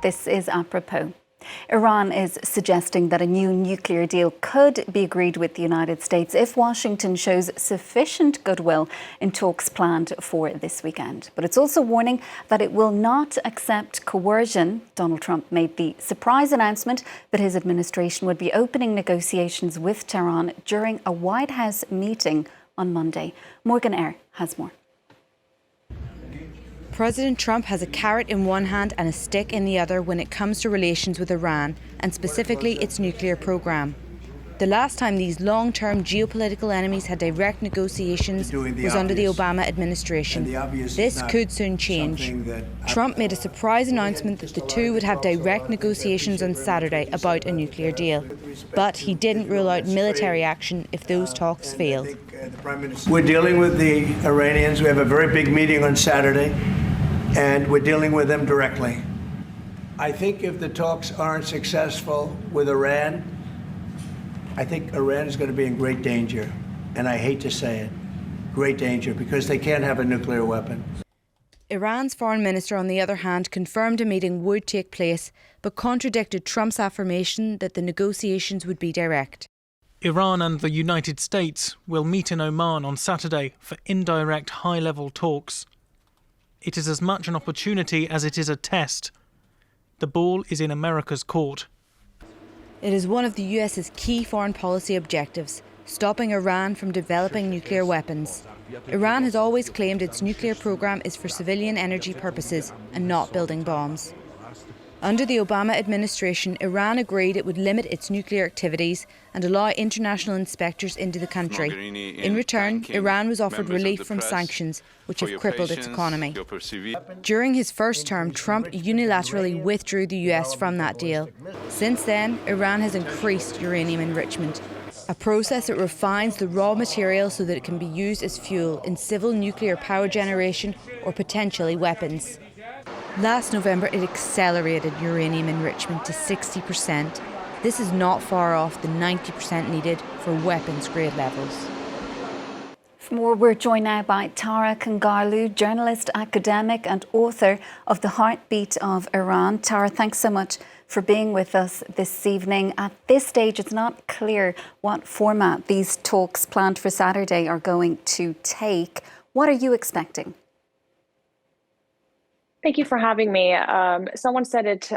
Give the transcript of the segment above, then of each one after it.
This is apropos. Iran is suggesting that a new nuclear deal could be agreed with the United States if Washington shows sufficient goodwill in talks planned for this weekend. But it's also warning that it will not accept coercion. Donald Trump made the surprise announcement that his administration would be opening negotiations with Tehran during a White House meeting on Monday. Morgan Eyre has more. President Trump has a carrot in one hand and a stick in the other when it comes to relations with Iran, and specifically its nuclear program. The last time these long-term geopolitical enemies had direct negotiations was under the Obama administration. This could soon change. Trump made a surprise announcement that the two would have direct negotiations on Saturday about a nuclear deal. But he didn't rule out military action if those talks failed. We're dealing with the Iranians. We have a very big meeting on Saturday, and we're dealing with them directly. I think if the talks aren't successful with Iran, I think Iran is going to be in great danger. And I hate to say it, great danger, because they can't have a nuclear weapon. Iran's foreign minister, on the other hand, confirmed a meeting would take place, but contradicted Trump's affirmation that the negotiations would be direct. Iran and the United States will meet in Oman on Saturday for indirect high-level talks. It is as much an opportunity as it is a test. The ball is in America's court. It is one of the US's key foreign policy objectives, stopping Iran from developing nuclear weapons. Iran has always claimed its nuclear program is for civilian energy purposes and not building bombs. Under the Obama administration, Iran agreed it would limit its nuclear activities and allow international inspectors into the country. In return, Iran was offered relief from sanctions, which have crippled its economy. During his first term, Trump unilaterally withdrew the US from that deal. Since then, Iran has increased uranium enrichment, a process that refines the raw material so that it can be used as fuel in civil nuclear power generation or potentially weapons. Last November, it accelerated uranium enrichment to 60%. This is not far off the 90% needed for weapons-grade levels. For more, we're joined now by Tara Kangarlou, journalist, academic and author of The Heartbeat of Iran. Tara, thanks so much for being with us this evening. At this stage, it's not clear what format these talks planned for Saturday are going to take. What are you expecting? Thank you for having me. Someone said it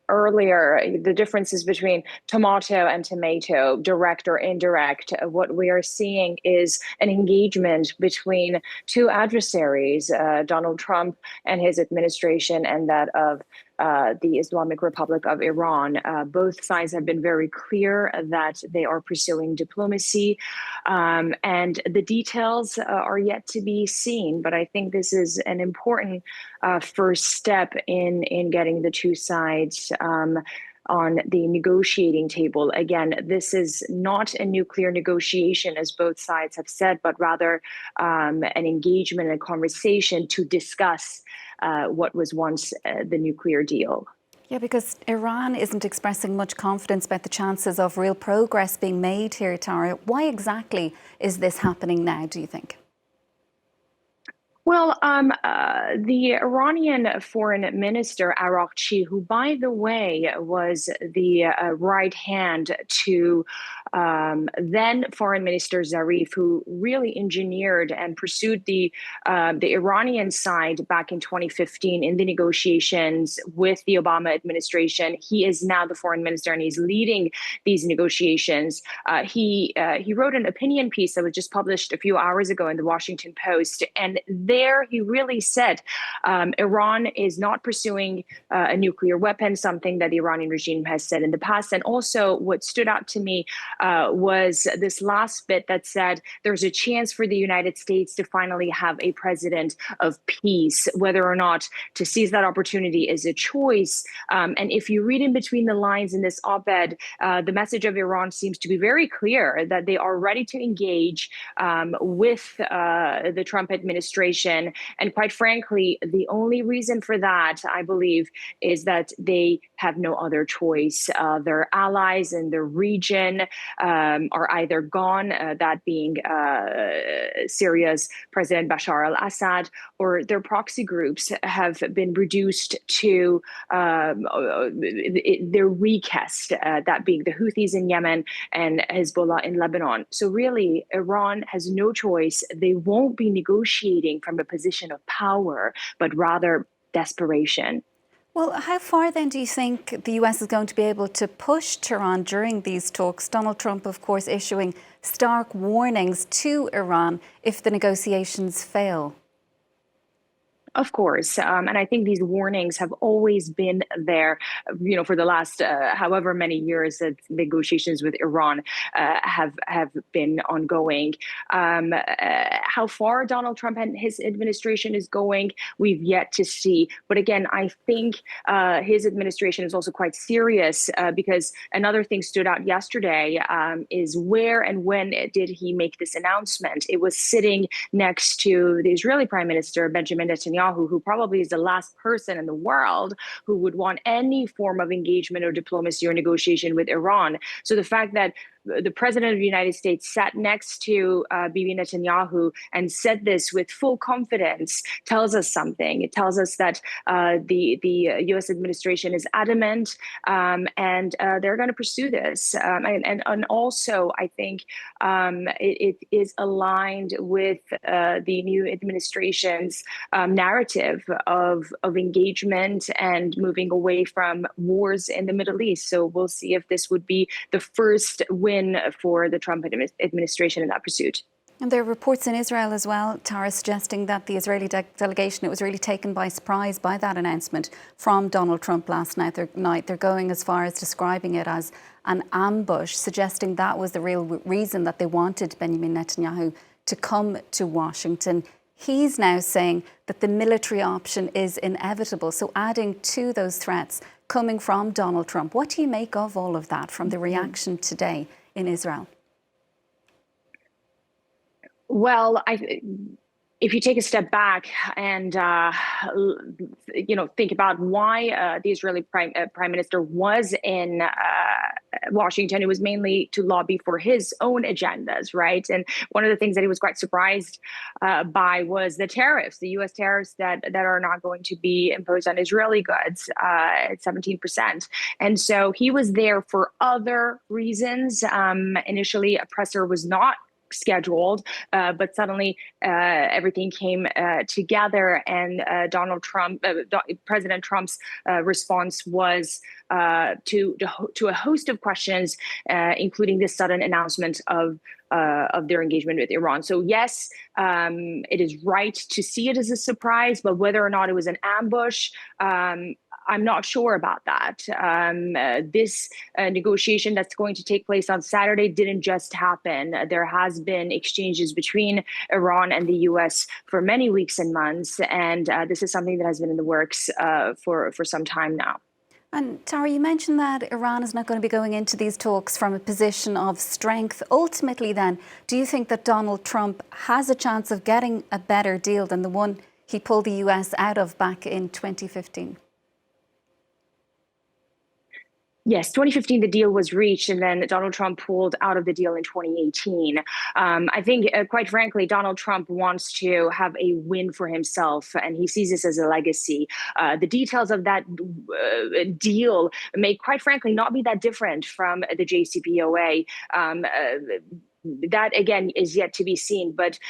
earlier, the differences between tomato and tomato, direct or indirect. What we are seeing is an engagement between two adversaries, Donald Trump and his administration, and that of the Islamic Republic of Iran. Both sides have been very clear that they are pursuing diplomacy, and the details are yet to be seen. But I think this is an important first step in getting the two sides on the negotiating table. Again, this is not a nuclear negotiation, as both sides have said, but rather an engagement, a conversation to discuss what was once the nuclear deal. Yeah, because Iran isn't expressing much confidence about the chances of real progress being made here, Tara. Why exactly is this happening now, do you think? Well, the Iranian foreign minister, Araghchi, who, by the way, was the right hand to then Foreign Minister Zarif, who really engineered and pursued the Iranian side back in 2015 in the negotiations with the Obama administration. He is now the foreign minister and he's leading these negotiations. He wrote an opinion piece that was just published a few hours ago in the Washington Post, and there he really said Iran is not pursuing a nuclear weapon, something that the Iranian regime has said in the past. And also what stood out to me was this last bit that said there's a chance for the United States to finally have a president of peace. Whether or not to seize that opportunity is a choice. And if you read in between the lines in this op-ed, the message of Iran seems to be very clear that they are ready to engage with the Trump administration administration. And quite frankly, the only reason for that, I believe, is that they have no other choice. Their allies in the region are either gone, that being Syria's President Bashar al-Assad, or their proxy groups have been reduced to their weakest, that being the Houthis in Yemen and Hezbollah in Lebanon. So really, Iran has no choice. They won't be negotiating from a position of power, but rather desperation. Well, how far then do you think the US is going to be able to push Tehran during these talks? Donald Trump, of course, issuing stark warnings to Iran if the negotiations fail. Of course. And I think these warnings have always been there, for the last however many years that negotiations with Iran have been ongoing. How far Donald Trump and his administration is going, we've yet to see. But again, I think his administration is also quite serious because another thing stood out yesterday is where and when did he make this announcement? It was sitting next to the Israeli Prime Minister, Benjamin Netanyahu, who probably is the last person in the world who would want any form of engagement or diplomacy or negotiation with Iran. So the fact that the president of the United States sat next to Bibi Netanyahu and said this with full confidence tells us something. It tells us that the U.S. administration is adamant and they're going to pursue this. And also, I think it is aligned with the new administration's narrative of engagement and moving away from wars in the Middle East. So we'll see if this would be the first win for the Trump administration in that pursuit. And there are reports in Israel as well, Tara, suggesting that the Israeli delegation, it was really taken by surprise by that announcement from Donald Trump last night. They're going as far as describing it as an ambush, suggesting that was the real reason that they wanted Benjamin Netanyahu to come to Washington. He's now saying that the military option is inevitable. So adding to those threats coming from Donald Trump, what do you make of all of that from the reaction today in Israel? Well, if you take a step back and think about why the Israeli prime minister was in Washington, it was mainly to lobby for his own agendas, right? And one of the things that he was quite surprised by was the tariffs, the U.S. tariffs that are not going to be imposed on Israeli goods at 17%. And so he was there for other reasons. Initially, a presser was not scheduled, but suddenly everything came together, and President Trump's response was to a host of questions, including this sudden announcement of their engagement with Iran. So yes, it is right to see it as a surprise, but whether or not it was an ambush, I'm not sure about that. This negotiation that's going to take place on Saturday didn't just happen. There has been exchanges between Iran and the U.S. for many weeks and months, and this is something that has been in the works for some time now. And Tara, you mentioned that Iran is not going to be going into these talks from a position of strength. Ultimately then, do you think that Donald Trump has a chance of getting a better deal than the one he pulled the US out of back in 2015? Yes, 2015, the deal was reached, and then Donald Trump pulled out of the deal in 2018. I think, quite frankly, Donald Trump wants to have a win for himself, and he sees this as a legacy. The details of that deal may, quite frankly, not be that different from the JCPOA. That, again, is yet to be seen. But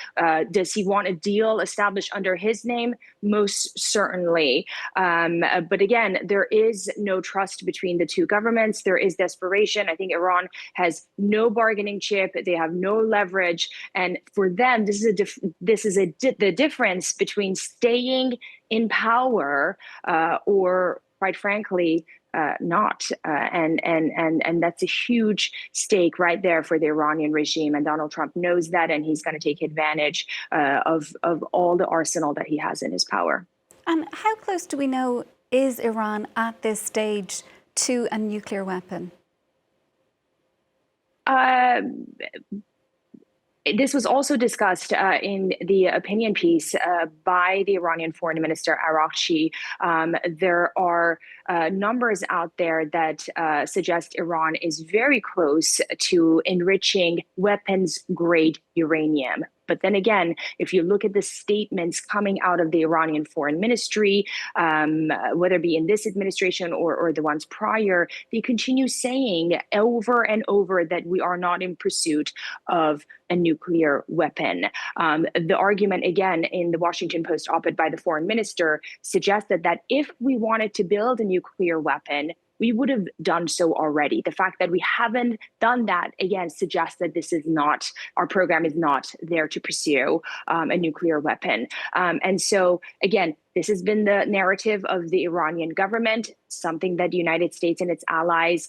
does he want a deal established under his name? Most certainly. But again, there is no trust between the two governments. There is desperation. I think Iran has no bargaining chip. They have no leverage. And for them, this is the difference between staying in power or, quite frankly, not. And that's a huge stake right there for the Iranian regime. And Donald Trump knows that, and he's going to take advantage of all the arsenal that he has in his power. And how close do we know is Iran at this stage to a nuclear weapon? This was also discussed in the opinion piece by the Iranian Foreign Minister Araghchi. There are numbers out there that suggest Iran is very close to enriching weapons-grade uranium. But then again, if you look at the statements coming out of the Iranian Foreign Ministry, whether it be in this administration or the ones prior, they continue saying over and over that we are not in pursuit of a nuclear weapon. The argument, again, in the Washington Post op-ed by the foreign minister suggested that if we wanted to build a nuclear weapon, we would have done so already. The fact that we haven't done that, again, suggests that this is not, our program is not there to pursue a nuclear weapon. And so, again, this has been the narrative of the Iranian government, something that the United States and its allies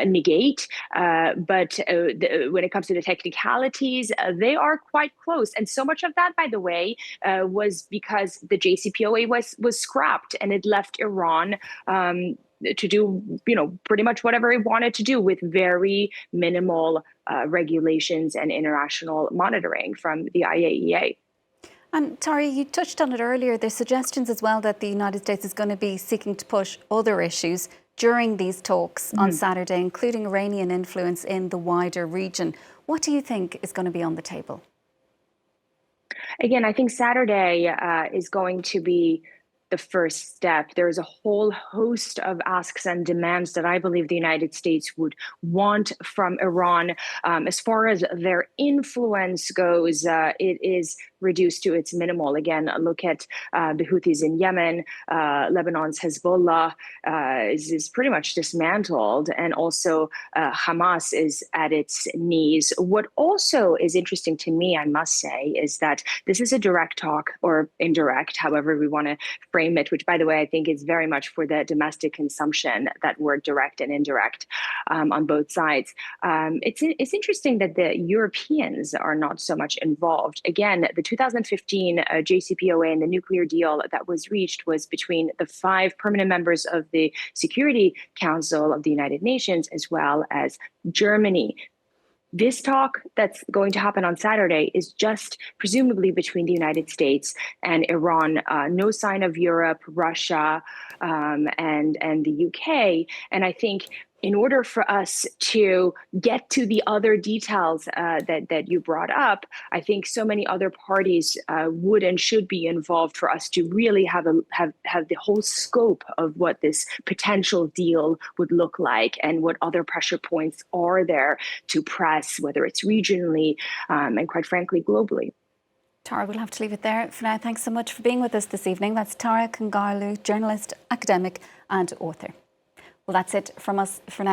negate. But when it comes to the technicalities, they are quite close. And so much of that, by the way, was because the JCPOA was scrapped and it left Iran to do, pretty much whatever it wanted to do with very minimal regulations and international monitoring from the IAEA. And Tara, you touched on it earlier. There's suggestions as well that the United States is going to be seeking to push other issues during these talks on Saturday, including Iranian influence in the wider region. What do you think is going to be on the table? Again, I think Saturday is going to be the first step. There's a whole host of asks and demands that I believe the United States would want from Iran. As far as their influence goes, it is reduced to its minimal. Again, look at the Houthis in Yemen, Lebanon's Hezbollah is pretty much dismantled, and also Hamas is at its knees. What also is interesting to me, I must say, is that this is a direct talk, or indirect, however we want to frame it, which, by the way, I think is very much for the domestic consumption, that word direct and indirect on both sides. It's interesting that the Europeans are not so much involved. Again, the 2015 JCPOA and the nuclear deal that was reached was between the 5 permanent members of the Security Council of the United Nations, as well as Germany. This talk that's going to happen on Saturday is just presumably between the United States and Iran. No sign of Europe, Russia, and the UK. And I think in order for us to get to the other details that you brought up, I think so many other parties would and should be involved for us to really have the whole scope of what this potential deal would look like and what other pressure points are there to press, whether it's regionally and quite frankly, globally. Tara, we'll have to leave it there for now. Thanks so much for being with us this evening. That's Tara Kangarlou, journalist, academic and author. Well, that's it from us for now.